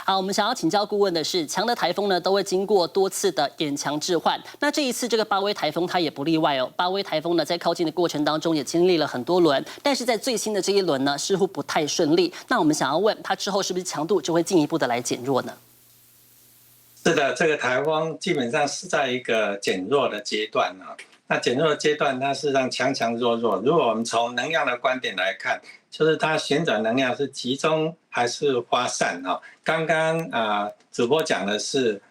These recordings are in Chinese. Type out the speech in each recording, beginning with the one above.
好，我们想要请教顾问的是，强的台风呢都会经过多次的掩强置换，那这一次这个巴威台风它也不例外哦。巴威台风呢在靠近的过程当中也经历了很多轮，但是在最新的这一轮呢似乎不太顺利。那我们想要问，它之后是不是强度就会进一步的来减弱呢？是的，这个台风基本上是在一个减弱的阶段啊。那减弱的阶段，它是让强强弱弱。如果我们从能量的观点来看，就是它旋转能量是集中还是发散啊？刚刚主播讲的是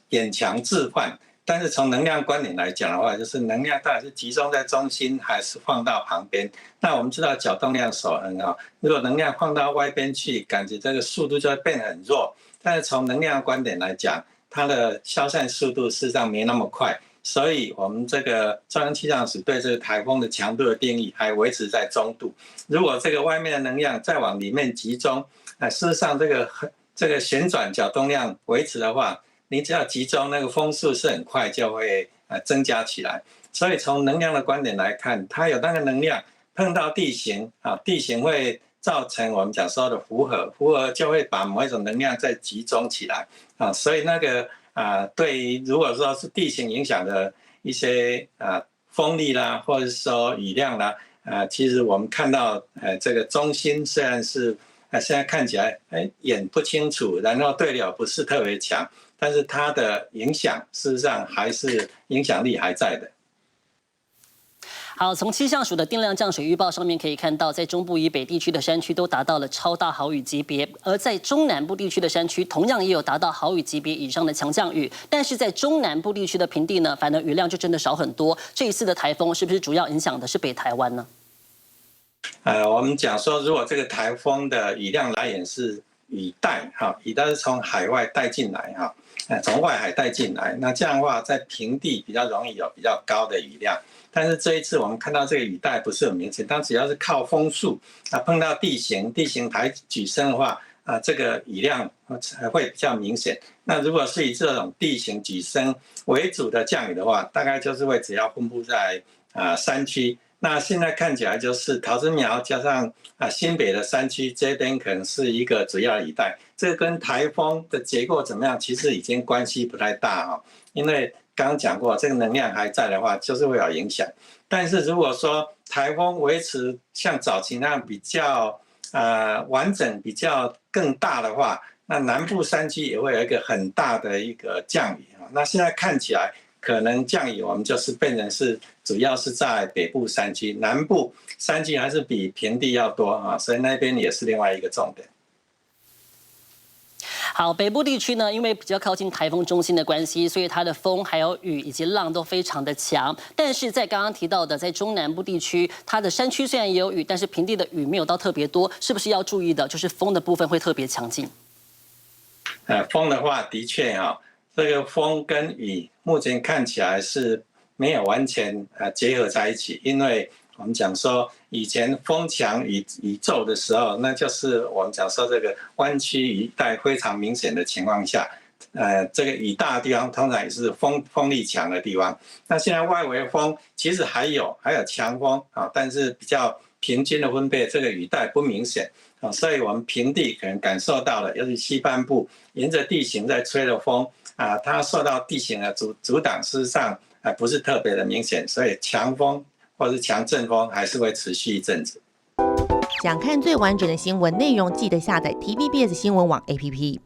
掩强置换，但是从能量观点来讲的话，就是能量到底是集中在中心还是放到旁边？那我们知道角动量守恒啊，如果能量放到外边去，感觉这个速度就会变得很弱。但是从能量观点来讲，它的消散速度事实上没那么快，所以我们这个中央气象署对这个台风的强度的定义还维持在中度。如果这个外面的能量再往里面集中，事实上这个旋转角动量维持的话，你只要集中，那个风速是很快就会增加起来。所以从能量的观点来看，它有那个能量碰到地形啊，地形会造成我们讲说的符合，符合就会把某一种能量再集中起来啊，所以那个对于如果说是地形影响的一些风力啦，或者是说雨量啦，其实我们看到这个中心虽然是现在看起来眼不清楚，然后对流不是特别强，但是它的影响事实上还是影响力还在的。好，从气象署的定量降水预报上面可以看到，在中部以北地区的山区都达到了超大豪雨级别，而在中南部地区的山区同样也有达到豪雨级别以上的强降雨，但是在中南部地区的平地呢，反而雨量就真的少很多。这一次的台风是不是主要影响的是北台湾呢？我们讲说，如果这个台风的雨量来源是雨带，雨带是从海外带进来，从外海带进来，那这样的话，在平地比较容易有比较高的雨量。但是这一次我们看到这个雨带不是很明显，它只要是靠风速碰到地形抬举升的话，这个雨量会比较明显。那如果是以这种地形举升为主的降雨的话，大概就是会只要分布在山区。那现在看起来就是桃子苗加上新北的山区这边可能是一个主要的雨带，这个跟台风的结构怎么样，其实已经关系不太大哦，因为刚刚讲过，这个能量还在的话，就是会有影响。但是如果说台风维持像早期那样比较完整、比较更大的话，那南部山区也会有一个很大的一个降雨。那现在看起来，可能降雨我们就是变成是主要是在北部山区，南部山区还是比平地要多啊，所以那边也是另外一个重点。好，北部地区呢，因为比较靠近台风中心的关系，所以它的风还有雨以及浪都非常的强。但是在刚刚提到的，在中南部地区，它的山区虽然也有雨，但是平地的雨没有到特别多，是不是要注意的？就是风的部分会特别强劲。风的话，的确这个风跟雨目前看起来是没有完全结合在一起，因为我们讲说以前风强雨骤的时候，那就是我们讲说这个湾区雨带非常明显的情况下，这个雨大的地方通常也是风力强的地方。那现在外围风其实还有强风但是比较平均的分配，这个雨带不明显所以我们平地可能感受到了，尤其西半部沿着地形在吹的风它受到地形的阻挡，事实上不是特别的明显，所以强风或是强阵风还是会持续一阵子。想看最完整的新闻内容，记得下载 TVBS 新闻网 APP。